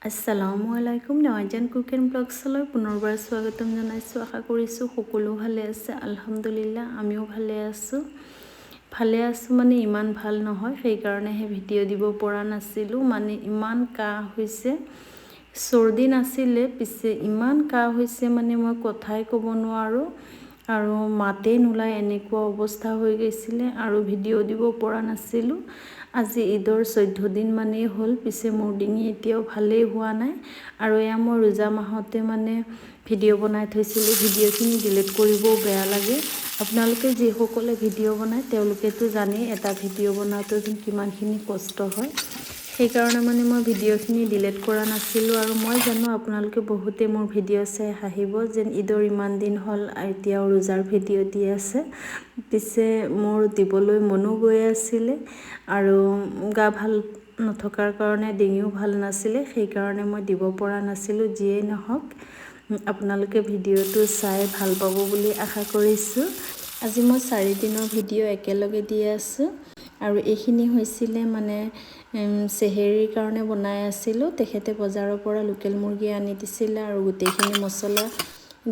আসসালামু আলাইকুম নয়জান cook and ব্লগছলৈ পুনৰবাৰ স্বাগতম জনাইছোঁ। আশা কৰিছোঁ সকলো ভালে আছে। আলহামদুলিল্লাহ আমিও ভালে আছোঁ। মানে ইমান ভাল নহয়, সেইকাৰণেহে ভিডিঅ' দিব পৰা নাছিলোঁ। মানে ইমান কাহ হৈছে, চৰ্দি নাছিলে, পিছে ইমান কাহ হৈছে মানে মই কথাই ক'ব নোৱাৰোঁ আৰু মাতেই নোলায়, এনেকুৱা অৱস্থা হৈ গৈছিলে আৰু ভিডিঅ' দিব পৰা নাছিলোঁ। আজি ঈদৰ 14 দিন মানেই হ'ল, পিছে মোৰ ডিঙি এতিয়াও ভালেই হোৱা নাই আৰু এয়া মই ৰোজা মাহতে মানে ভিডিঅ' বনাই থৈছিলোঁ। ভিডিঅ'খিনি ডিলিট কৰিবও বেয়া লাগে। আপোনালোকে যিসকলে ভিডিঅ' বনায় তেওঁলোকেতো জানেই এটা ভিডিঅ' বনাওঁতে কিমানখিনি কষ্ট হয়। সেইকাৰণে মানে মই ভিডিঅ'খিনি ডিলিট কৰা নাছিলোঁ আৰু মই জানো আপোনালোকে বহুতে মোৰ ভিডিঅ' চাই হাঁহিব যেন ঈদৰ ইমান দিন হ'ল এতিয়াও ৰোজাৰ ভিডিঅ' দি আছে। পিছে মোৰ দিবলৈ মনো গৈ আছিলে আৰু গা ভাল নথকাৰ কাৰণে ডিঙিও ভাল নাছিলে, সেইকাৰণে মই দিব পৰা নাছিলোঁ। যিয়েই নহওক আপোনালোকে ভিডিঅ'টো চাই ভাল পাব বুলি আশা কৰিছোঁ। আজি মই 4 দিনৰ ভিডিঅ' একেলগে দি আছোঁ আৰু এইখিনি হৈছিলে মানে চেহেৰীৰ কাৰণে বনাই আছিলোঁ। তেখেতে বজাৰৰ পৰা লোকেল মুৰ্গী আনি দিছিলে আৰু গোটেইখিনি মছলা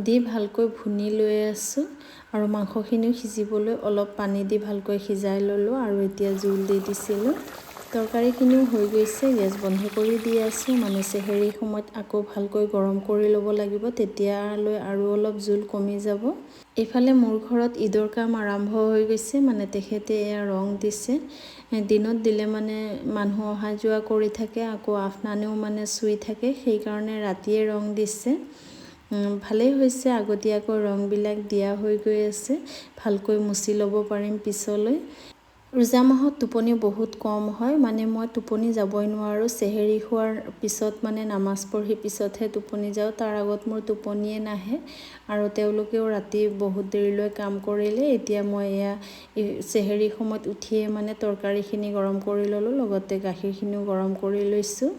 দি ভালকৈ ভুনি লৈ আছোঁ আৰু মাংসখিনিও সিজিবলৈ অলপ পানী দি ভালকৈ সিজাই ল'লোঁ আৰু এতিয়া জোল দি দিছিলোঁ। তৰকাৰীখিনিও হৈ গৈছে, গেছ বন্ধ কৰি দি আছোঁ। মানে চেহেৰীৰ সময়ত আকৌ ভালকৈ গৰম কৰি ল'ব লাগিব, তেতিয়ালৈ আৰু অলপ জোল কমি যাব। এইফালে মোৰ ঘৰত ঈদৰ কাম আৰম্ভ হৈ গৈছে। মানে তেখেতে এয়া ৰং দিছে। দিনত দিলে মানে মানুহ অহা যোৱা কৰি থাকে, আকৌ আফনানেও মানে চুই থাকে, সেইকাৰণে ৰাতিয়ে ৰং দিছে। ভালেই হৈছে, আগতীয়াকৈ ৰংবিলাক দিয়া হৈ গৈ আছে। ভালকৈ মুচি ল'ব পাৰিম পিছলৈ। ৰোজা মাহত টোপনি বহুত কম হয়, মানে মই টোপনি যাবই নোৱাৰোঁ। চেহেৰী খোৱাৰ পিছত মানে নামাজ পঢ়ি পিছতহে টোপনি যাওঁ, তাৰ আগত মোৰ টোপনিয়ে নাহে আৰু তেওঁলোকেও ৰাতি বহুত দেৰিলৈ কাম কৰিলে। এতিয়া মই এয়া চেহেৰীৰ সময়ত উঠিয়ে মানে তৰকাৰীখিনি গৰম কৰি ল'লোঁ, লগতে গাখীৰখিনিও গৰম কৰি লৈছোঁ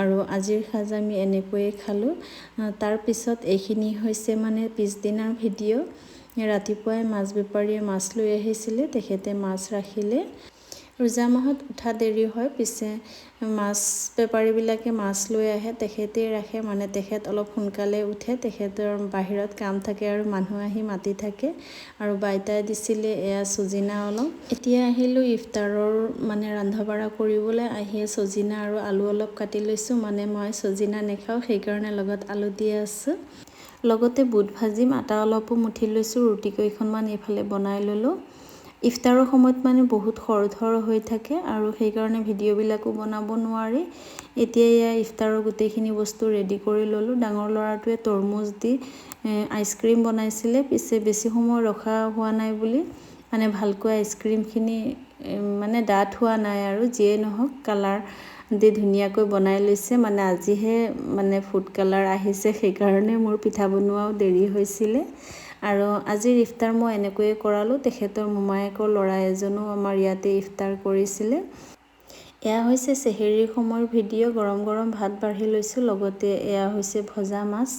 আৰু আজিৰ সাজ আমি এনেকৈয়ে খালোঁ। তাৰপিছত এইখিনি হৈছে মানে পিছদিনাৰ ভিডিঅ'। ৰাতিপুৱাই মাছ বেপাৰীয়ে মাছ লৈ আহিছিলে, তেখেতে মাছ ৰাখিলে। ৰোজা মাহত উঠা দেৰি হয়, পিছে মাছ বেপাৰীবিলাকে মাছ লৈ আহে, তেখেতেই ৰাখে। মানে তেখেত অলপ সোনকালে উঠে, তেখেতৰ বাহিৰত কাম থাকে আৰু মানুহ আহি মাতি থাকে। আৰু বাইতাই দিছিলে এয়া চজিনা অলপ। এতিয়া আহিলোঁ ইফতাৰৰ মানে ৰন্ধা বঢ়া কৰিবলৈ। আহিয়ে চজিনা আৰু আলু অলপ কাটি লৈছোঁ, মানে মই চজিনা নেখাওঁ, সেইকাৰণে লগত আলু দি আছোঁ। লগতে বুট ভাজিম, আটা অলপো মুঠি লৈছোঁ, ৰুটি কেইখনমান এইফালে বনাই ল'লোঁ। ইফতাৰৰ সময়ত মানে বহুত খৰধৰ হৈ থাকে আৰু সেইকাৰণে ভিডিঅ'বিলাকো বনাব নোৱাৰি। এতিয়া এয়া ইফতাৰৰ গোটেইখিনি বস্তু ৰেডি কৰি ল'লোঁ। ডাঙৰ ল'ৰাটোৱে তৰমুজ দি আইচক্ৰীম বনাইছিলে, পিছে বেছি সময় ৰখা হোৱা নাই বুলি মানে ভালকৈ আইচক্ৰীমখিনি মানে ডাঠ হোৱা নাই আৰু যিয়েই নহওক কালাৰ দি ধুনীয়াকৈ বনাই লৈছে। মানে আজিহে মানে ফুড কালাৰ আহিছে, সেইকাৰণে মোৰ পিঠা বনোৱাও দেৰি হৈছিলে আৰু আজিৰ ইফতাৰ মই এনেকৈয়ে কৰালোঁ। তেখেতৰ মোমায়েকৰ ল'ৰা এজনো আমাৰ ইয়াতে ইফতাৰ কৰিছিলে। এয়া হৈছে চেহেৰীৰ সময়ৰ ভিডিঅ'। গৰম গৰম ভাত বাঢ়ি লৈছোঁ, লগতে এয়া হৈছে ভজা মাছ।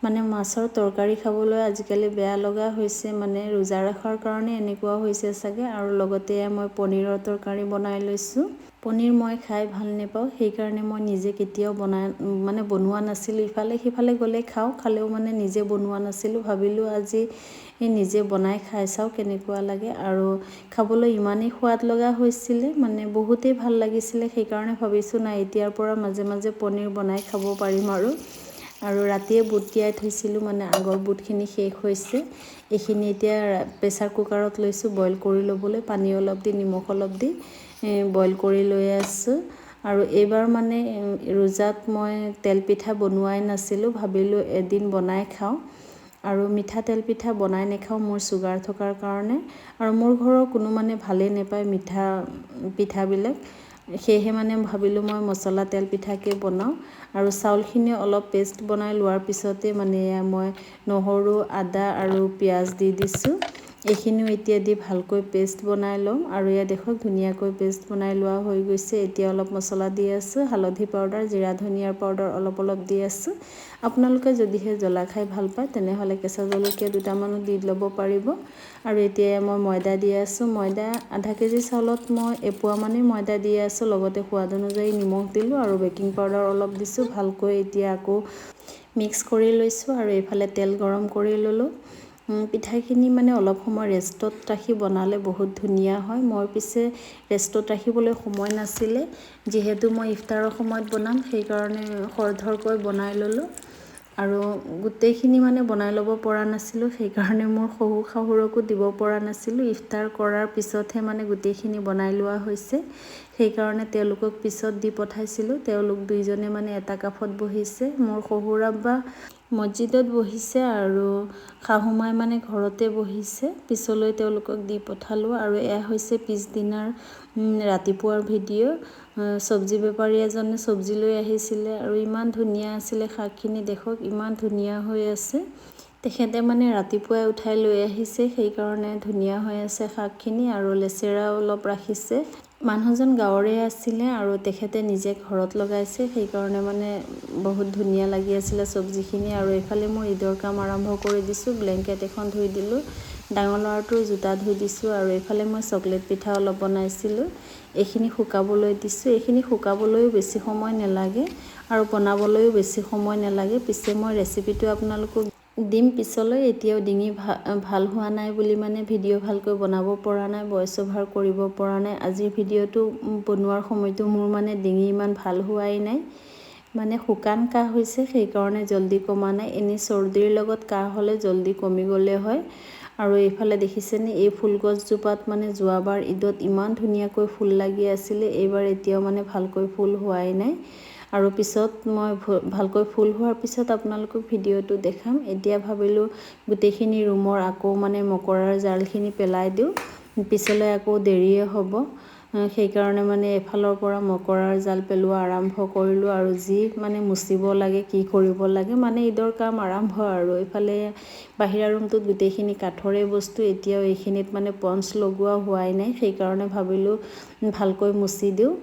মানে মাছৰ তৰকাৰী খাবলৈ আজিকালি বেয়া লগা হৈছে, মানে ৰোজা ৰখাৰ কাৰণে এনেকুৱা হৈছে চাগে। আৰু লগতে মই পনীৰৰ তৰকাৰী বনাই লৈছোঁ। পনীৰ মই খাই ভাল নাপাওঁ, সেইকাৰণে মই নিজে কেতিয়াও বনোৱা নাছিলোঁ। ইফালে সিফালে গ'লে খালেও মানে নিজে বনোৱা নাছিলোঁ। ভাবিলোঁ আজি নিজে বনাই খাই চাওঁ কেনেকুৱা লাগে আৰু খাবলৈ ইমানেই সোৱাদ লগা হৈছিলে, মানে বহুতেই ভাল লাগিছিলে। সেইকাৰণে ভাবিছোঁ নাই এতিয়াৰ পৰা মাজে মাজে পনীৰ বনাই খাব পাৰিম আৰু ৰাতিয়ে বুট তিয়াই থৈছিলোঁ, মানে আগৰ বুটখিনি শেষ হৈছে। এইখিনি এতিয়া প্ৰেছাৰ কুকাৰত লৈছোঁ বইল কৰি ল'বলৈ। পানী অলপ দি নিমখ অলপ দি বইল কৰি লৈ আছোঁ। আৰু এইবাৰ মানে ৰোজাত মই তেলপিঠা বনোৱাই নাছিলোঁ, ভাবিলোঁ এদিন বনাই খাওঁ। আৰু মিঠা তেলপিঠা বনাই নাখাওঁ, মোৰ চুগাৰ থকাৰ কাৰণে আৰু মোৰ ঘৰৰ কোনো মানে ভালেই নাপায় মিঠা পিঠাবিলাক। সেয়েহে মানে ভাবিলোঁ মই মছলা তেল পিঠাকে বনাওঁ আৰু চাউলখিনি অলপ পেষ্ট বনাই লোৱাৰ পিছতে মানে মই নহৰু, আদা আৰু পিঁয়াজ দি দিছোঁ। এইখিনিও এতিয়া দি ভালকৈ পেষ্ট বনাই ল'ম। আৰু এয়া দেখক ধুনীয়াকৈ পেষ্ট বনাই লোৱা হৈ গৈছে। এতিয়া অলপ মছলা দি আছোঁ, হালধি পাউডাৰ, জিৰা ধনিয়াৰ পাউডাৰ অলপ অলপ দি আছোঁ। আপোনালোকে যদিহে জ্বলা খাই ভাল পায় তেনেহ'লে কেঁচা জলকীয়া দুটামানো দি ল'ব পাৰিব। আৰু এতিয়া মই ময়দা দি আছোঁ। ময়দা আধা কেজি চাউলত মই এপোৱামানেই ময়দা দি আছোঁ। লগতে সোৱাদ অনুযায়ী নিমখ দিলোঁ আৰু বেকিং পাউডাৰ অলপ দিছোঁ। ভালকৈ এতিয়া আকৌ মিক্স কৰি লৈছোঁ আৰু এইফালে তেল গৰম কৰি ল'লোঁ। পিঠাখিনি মানে অলপ সময় ৰেষ্টত ৰাখি বনালে বহুত ধুনীয়া হয়। মই পিছে ৰেষ্টত ৰাখিবলৈ সময় নাছিলে, যিহেতু মই ইফতাৰৰ সময়ত বনাম সেইকাৰণে খৰধৰকৈ বনাই ল'লোঁ। আৰু গোটেইখিনি মানে বনাই ল'ব পৰা নাছিলোঁ, সেইকাৰণে মোৰ শহু শাহুৰকো দিব পৰা নাছিলোঁ। ইফতাৰ কৰাৰ পিছতহে মানে গোটেইখিনি বনাই লোৱা হৈছে, সেইকাৰণে তেওঁলোকক পিছত দি পঠাইছিলোঁ। তেওঁলোক দুইজনে মানে এটা কাষত বহিছে। মোৰ শহুৰ আব্বা মছজিদত বহিছে আৰু শাহুমাই মানে ঘৰতে বহিছে। পিছলৈ তেওঁলোকক দি পঠালোঁ। আৰু এয়া হৈছে পিছদিনাৰ ৰাতিপুৱাৰ ভিডিঅ'। চব্জি বেপাৰী এজনে চব্জি লৈ আহিছিলে আৰু ইমান ধুনীয়া আছিলে শাকখিনি, দেখক ইমান ধুনীয়া হৈ আছে। তেখেতে মানে ৰাতিপুৱাই উঠাই লৈ আহিছে, সেইকাৰণে ধুনীয়া হৈ আছে শাকখিনি। আৰু লেচেৰা অলপ ৰাখিছে। মানুহজন গাঁৱৰে আছিলে আৰু তেখেতে নিজে ঘৰত লগাইছে, সেইকাৰণে মানে বহুত ধুনীয়া লাগি আছিলে চব্জিখিনি। আৰু এইফালে মই ঈদৰ কাম আৰম্ভ কৰি দিছোঁ। ব্লেংকেট এখন ধুই দিলোঁ, ডাঙৰ ল'ৰাটোৰ জোতা ধুই দিছোঁ। আৰু এইফালে মই চকলেট পিঠা অলপ বনাইছিলোঁ, এইখিনি শুকাবলৈ দিছোঁ। এইখিনি শুকাবলৈও বেছি সময় নালাগে আৰু বনাবলৈও বেছি সময় নালাগে। পিছে মই ৰেচিপিটো আপোনালোকক দিম পিছলৈ। এতিয়াও ডিঙি ভাল হোৱা নাই বুলি মানে ভিডিঅ' ভালকৈ বনাব পৰা নাই, ভইচ অভাৰ কৰিব পৰা নাই। আজিৰ ভিডিঅ'টো বনোৱাৰ সময়তো মোৰ মানে ডিঙি ইমান ভাল হোৱাই নাই, মানে শুকান কাহ হৈছে, সেইকাৰণে জল্দি কমা নাই। এনেই চৰ্দিৰ লগত কাহ হ'লে জল্দি কমি গ'লে হয়। আৰু এইফালে দেখিছেনে এই ফুলগছজোপাত মানে যোৱাবাৰ ঈদত ইমান ধুনীয়াকৈ ফুল লাগি আছিলে, এইবাৰ এতিয়াও মানে ভালকৈ ফুল হোৱাই নাই। আৰু পিছত মই ভালকৈ ফুল হোৱাৰ পিছত আপোনালোকক ভিডিঅ'টো দেখাম। এতিয়া ভাবিলোঁ গোটেইখিনি ৰুমৰ আকৌ মানে মকৰাৰ জালখিনি পেলাই দিওঁ, পিছলৈ আকৌ দেৰিয়ে হ'ব। সেইকাৰণে মানে এফালৰ পৰা মকৰাৰ জাল পেলোৱা আৰম্ভ কৰিলোঁ। আৰু যি মানে মুচিব লাগে, কি কৰিব লাগে, মানে ঈদৰ কাম আৰম্ভ আৰু। এইফালে বাহিৰা ৰুমটোত গোটেইখিনি কাঠৰে বস্তু, এতিয়াও এইখিনিত মানে পঞ্চ লগোৱা হোৱাই নাই, সেইকাৰণে ভাবিলোঁ ভালকৈ মুচি দিওঁ,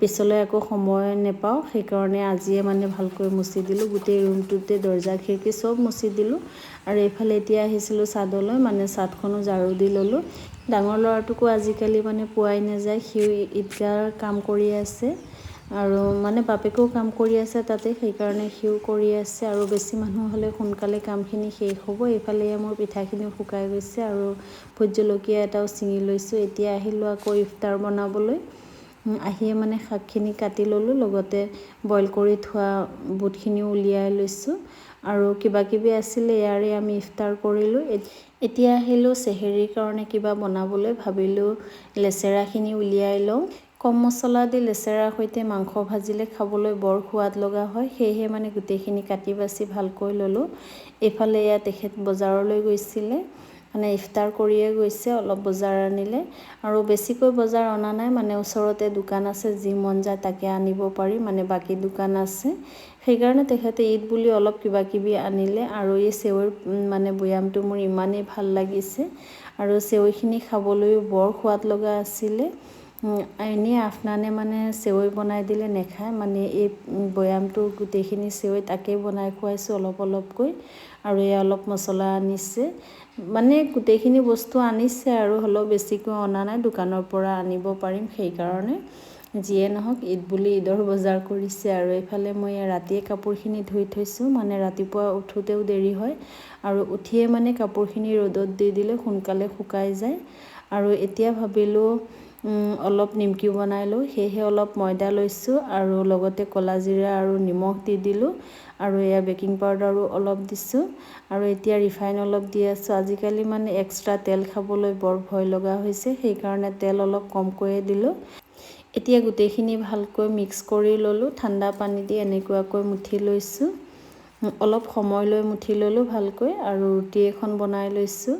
পিছলৈ আকৌ সময় নেপাওঁ, সেইকাৰণে আজিয়ে মানে ভালকৈ মুচি দিলোঁ। গোটেই ৰুমটোতে দৰ্জা খিৰিকী চব মুচি দিলোঁ। আৰু এইফালে এতিয়া আহিছিলোঁ ছাদলৈ, মানে ছাদখনো ঝাৰু দি ল'লোঁ। ডাঙৰ ল'ৰাটোকো আজিকালি মানে পোৱাই নাযায়, সিও ঈদগাৰ কাম কৰি আছে আৰু মানে বাপেকেও কাম কৰি আছে তাতে, সেইকাৰণে সিও কৰি আছে। আৰু বেছি মানুহ হ'লে সোনকালে কামখিনি শেষ হ'ব। এইফালে মোৰ পিঠাখিনিও শুকাই গৈছে আৰু ভোট জলকীয়া এটাও ছিঙি লৈছোঁ। এতিয়া আহিলোঁ আকৌ ইফতাৰ বনাবলৈ। আহিয়ে মানে শাকখিনি কাটি ল'লোঁ, লগতে বইল কৰি থোৱা বুটখিনিও উলিয়াই লৈছোঁ। আৰু কিবাকিবি আছিলে, ইয়াৰে আমি ইফতাৰ কৰিলোঁ। এতিয়া আহিলোঁ চেহেৰীৰ কাৰণে কিবা বনাবলৈ, ভাবিলোঁ লেচেৰাখিনি উলিয়াই লওঁ। কম মছলা দি লেচেৰাৰ সৈতে মাংস ভাজিলে খাবলৈ বৰ সোৱাদ লগা হয়, সেয়েহে মানে গোটেইখিনি কাটি বাছি ভালকৈ ল'লোঁ। এইফালে এয়া তেখেত বজাৰলৈ গৈছিলে, মানে ইফতাৰ কৰিয়ে গৈছে, অলপ বজাৰ আনিলে। আৰু বেছিকৈ বজাৰ অনা নাই, মানে ওচৰতে দোকান আছে, যি মন যায় তাকে আনিব পাৰি, মানে বাকী দোকান আছে, সেইকাৰণে তেখেতে ঈদ বুলি অলপ কিবাকিবি আনিলে। আৰু এই চেৱৈৰ মানে বৈয়ামটো মোৰ ইমানেই ভাল লাগিছে, আৰু চেৱৈখিনি খাবলৈও বৰ সোৱাদ লগা আছিলে। এনেই আফনানে মানে চেৱৈ বনাই দিলে নেখায়, মানে এই বৈয়ামটো গোটেইখিনি চেৱৈ তাকেই বনাই খুৱাইছোঁ অলপ অলপকৈ। আৰু এয়া অলপ মছলা আনিছে, মানে গোটেইখিনি বস্তু আনিছে আৰু হ'লেও বেছিকৈ অনা নাই, দোকানৰ পৰা আনিব পাৰিম সেইকাৰণে। যিয়ে নহওক ঈদ বুলি ঈদৰ বজাৰ কৰিছে। আৰু এইফালে মই ৰাতিয়ে কাপোৰখিনি ধুই থৈছোঁ, মানে ৰাতিপুৱা উঠোতেও দেৰি হয়, আৰু উঠিয়ে মানে কাপোৰখিনি ৰ'দত দি দিলে সোনকালে শুকাই যায়। আৰু এতিয়া ভাবিলোঁ অলপ নিমকি বনাই লওঁ, সেয়েহে অলপ ময়দা লৈছোঁ আৰু লগতে ক'লা জিৰা আৰু নিমখ দি দিলোঁ। আৰু এয়া বেকিং পাউডাৰো অলপ দিছোঁ, আৰু এতিয়া ৰিফাইন অলপ দি আছোঁ। আজিকালি মানে এক্সট্ৰা তেল খাবলৈ বৰ ভয় লগা হৈছে, সেইকাৰণে তেল অলপ কমকৈয়ে দিলোঁ। এতিয়া গোটেইখিনি ভালকৈ মিক্স কৰি ল'লোঁ, ঠাণ্ডা পানী দি এনেকুৱাকৈ মুঠি লৈছোঁ, অলপ সময় লৈ মুঠি ল'লোঁ ভালকৈ। আৰু ৰুটি এখন বনাই লৈছোঁ,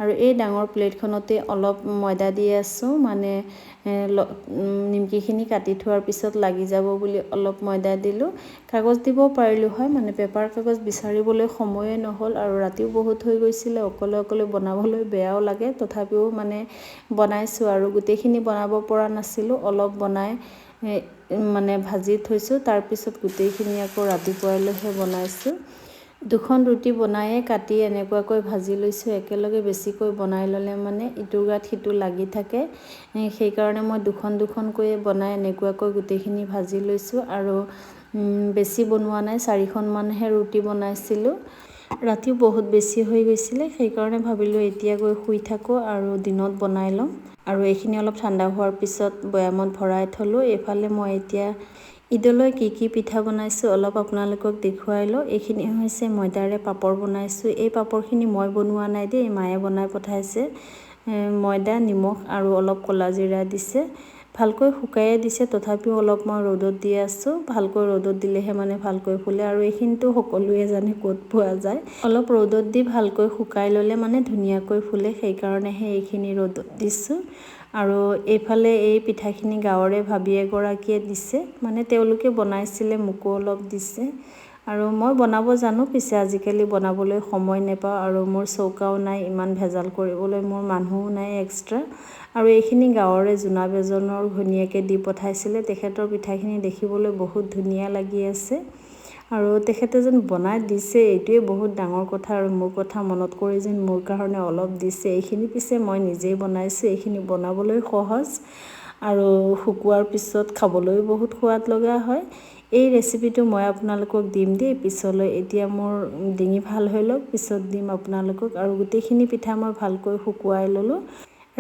আৰু এই ডাঙৰ প্লেটখনতে অলপ ময়দা দি আছোঁ মানে নিমকিখিনি কাটি থোৱাৰ পিছত লাগি যাব বুলি অলপ ময়দা দিলোঁ। কাগজ দিব পাৰিলোঁ হয়, মানে পেপাৰ কাগজ বিচাৰিবলৈ সময়ে নহ'ল আৰু ৰাতিও বহুত হৈ গৈছিলে, অকলে বনাবলৈ বেয়াও লাগে। তথাপিও মানে বনাইছোঁ আৰু গোটেইখিনি বনাব পৰা নাছিলোঁ, অলপ বনাই মানে ভাজি থৈছোঁ। তাৰপিছত গোটেইখিনি আকৌ ৰাতিপুৱালৈহে বনাইছোঁ। দুখন ৰুটি বনায়ে কাটি এনেকুৱাকৈ ভাজি লৈছোঁ। একেলগে বেছিকৈ বনাই ল'লে মানে ইটোৰ গাত সিটো লাগি থাকে, সেইকাৰণে মই দুখনকৈয়ে বনাই এনেকুৱাকৈ গোটেইখিনি ভাজি লৈছোঁ। আৰু বেছি বনোৱা নাই, 4খনমানহে ৰুটি বনাইছিলোঁ। ৰাতিও বহুত বেছি হৈ গৈছিলে, সেইকাৰণে ভাবিলোঁ এতিয়া গৈ শুই থাকোঁ আৰু দিনত বনাই ল'ম। আৰু এইখিনি অলপ ঠাণ্ডা হোৱাৰ পিছত বৈয়ামত ভৰাই থলোঁ। এইফালে মই এতিয়া ঈদলৈ কি পিঠা বনাইছোঁ অলপ আপোনালোকক দেখুৱাই লওঁ। এইখিনি হৈছে ময়দাৰে পাপৰ বনাইছোঁ। এই পাপৰখিনি মই বনোৱা নাই দেই, মায়ে বনাই পঠাইছে। ময়দা, নিমখ আৰু অলপ ক'লা জিৰা দিছে, ভালকৈ শুকায়ে দিছে। তথাপিও অলপ মই ৰ'দত দি আছোঁ, ভালকৈ ৰ'দত দিলেহে মানে ভালকৈ ফুলে। আৰু এইখিনিতো সকলোৱে জানে ক'ত পোৱা যায়। অলপ ৰ'দত দি ভালকৈ শুকাই ল'লে মানে ধুনীয়াকৈ ফুলে, সেইকাৰণেহে এইখিনি ৰ'দত দিছোঁ। আৰু এইফালে এই পিঠাখিনি গাঁৱৰে ভাবি এগৰাকীয়ে দিছে, মানে তেওঁলোকে বনাইছিলে, মোকো অলপ দিছে। আৰু মই বনাব জানো, পিছে আজিকালি বনাবলৈ সময় নাপাওঁ আৰু মোৰ চৌকাও নাই, ইমান ভেজাল কৰিবলৈ মোৰ মানুহো নাই এক্সট্ৰা। আৰু এইখিনি গাঁৱৰে জোনা বেজনৰ ঘৈণীয়েকে দি পঠাইছিলে। তেখেতৰ পিঠাখিনি দেখিবলৈ বহুত ধুনীয়া লাগি আছে আৰু তেখেতে যেন বনাই দিছে, এইটোৱে বহুত ডাঙৰ কথা। আৰু মোৰ কথা মনত কৰি যেন মোৰ কাৰণে অলপ দিছে। এইখিনি পিছে মই নিজেই বনাইছোঁ। এইখিনি বনাবলৈ সহজ আৰু শুকোৱাৰ পিছত খাবলৈও বহুত সোৱাদ লগা হয়। এই ৰেচিপিটো মই আপোনালোকক দিম দেই পিছলৈ। এতিয়া মোৰ ডিঙি ভাল হৈ লওক, পিছত দিম আপোনালোকক। আৰু গোটেইখিনি পিঠা মই ভালকৈ শুকুৱাই ল'লোঁ,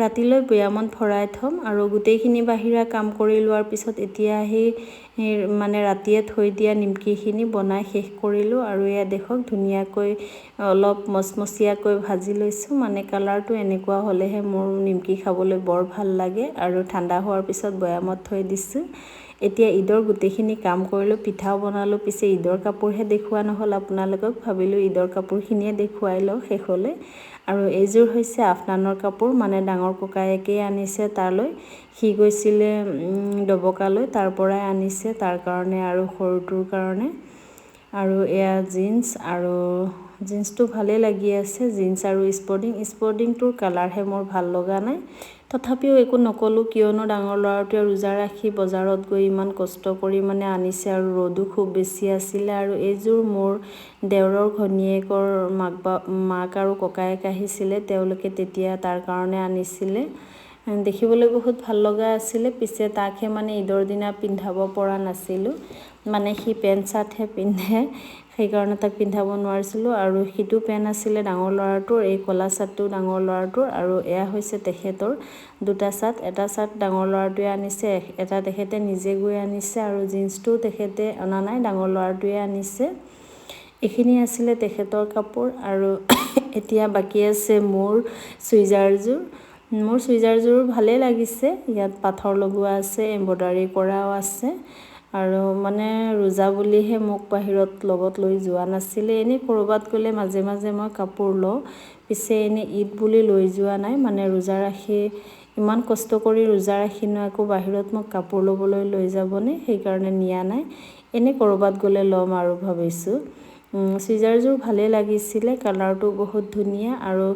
ৰাতিলৈ বৈয়ামত ভৰাই থ'ম। আৰু গোটেইখিনি বাহিৰা কাম কৰি লোৱাৰ পিছত এতিয়া আহি মানে ৰাতিয়ে থৈ দিয়া নিমকিখিনি বনাই শেষ কৰিলোঁ। আৰু এয়া দেখক ধুনীয়াকৈ অলপ মচমচীয়াকৈ ভাজি লৈছোঁ, মানে কালাৰটো এনেকুৱা হ'লেহে মোৰ নিমকি খাবলৈ বৰ ভাল লাগে। আৰু ঠাণ্ডা হোৱাৰ পিছত বৈয়ামত থৈ দিছোঁ। এতিয়া ঈদৰ গোটেইখিনি কাম কৰিলোঁ, পিঠাও বনালোঁ। পিছে ঈদৰ কাপোৰহে দেখুওৱা নহ'ল আপোনালোকক, ভাবিলোঁ ঈদৰ কাপোৰখিনিয়ে দেখুৱাই লওঁ শেষলৈ। আৰু এইযোৰ হৈছে আফনানৰ কাপোৰ, মানে ডাঙৰ ককায়েকেই আনিছে তালৈ। সি গৈছিলে ডবকালৈ, তাৰ পৰাই আনিছে তাৰ কাৰণে আৰু সৰুটোৰ কাৰণে। আৰু এয়া জিন্স, আৰু জিন্সটো ভালেই লাগি আছে, জিন্স আৰু স্পৰ্টিংটোৰ কালাৰহে মোৰ ভাল লগা নাই। তথাপিও একো নক'লোঁ, কিয়নো ডাঙৰ ল'ৰাটোৱে ৰোজা ৰাখি বজাৰত গৈ ইমান কষ্ট কৰি মানে আনিছে আৰু ৰ'দো খুব বেছি আছিলে। আৰু এইযোৰ মোৰ দেওৰৰ ঘৈণীয়েকৰ মাক আৰু ককায়েক আহিছিলে, তেওঁলোকে তেতিয়া তাৰ কাৰণে আনিছিলে। দেখিবলৈ বহুত ভাল লগা আছিলে। পিছে তাকহে মানে ঈদৰ দিনা পিন্ধাব পৰা নাছিলোঁ, মানে সি পেণ্ট চাৰ্টহে পিন্ধে, সেইকাৰণে তাক পিন্ধাব নোৱাৰিছিলোঁ। আৰু সিটো পেণ্ট আছিলে ডাঙৰ ল'ৰাটোৰ, এই ক'লা চাৰ্টটো ডাঙৰ ল'ৰাটোৰ। আৰু এয়া হৈছে তেখেতৰ দুটা চাৰ্ট, এটা চাৰ্ট ডাঙৰ ল'ৰাটোৱে আনিছে, এটা তেখেতে নিজে গৈ আনিছে। আৰু জিন্সটো তেখেতে অনা নাই, ডাঙৰ ল'ৰাটোৱে আনিছে। এইখিনি আছিলে তেখেতৰ কাপোৰ। আৰু এতিয়া বাকী আছে মোৰ চুইজাৰযোৰ। মোৰ চুইজাৰযোৰ ভালেই লাগিছে, ইয়াত পাথৰ লগোৱা আছে, এম্ব্ৰইডাৰী কৰাও আছে। আৰু মানে ৰোজা বুলিহে মোক বাহিৰত লগত লৈ যোৱা নাছিলে, এনেই ক'ৰবাত গ'লে মাজে মাজে মই কাপোৰ লওঁ। পিছে এনেই ঈদ বুলি লৈ যোৱা নাই, মানে ৰোজা ৰাখি ইমান কষ্ট কৰি ৰোজা ৰাখিনো আকৌ বাহিৰত মোক কাপোৰ ল'বলৈ লৈ যাবনে, সেইকাৰণে নিয়া নাই। এনেই ক'ৰবাত গ'লে ল'ম আৰু ভাবিছোঁ। চুইজাৰযোৰ ভালেই লাগিছিলে, কালাৰটো বহুত ধুনীয়া। আৰু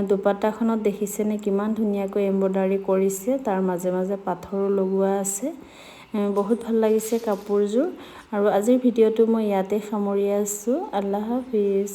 দুপাট্টাখনত দেখিছেনে কিমান ধুনীয়াকৈ এম্ব্ৰইডাৰী কৰিছে, তাৰ মাজে মাজে পাথৰো লগোৱা আছে। বহুত ভাল লাগিছে কাপোৰযোৰ। আৰু আজিৰ ভিডিঅ'টো মই ইয়াতে সামৰি আছোঁ। আল্লাহ হাফিজ।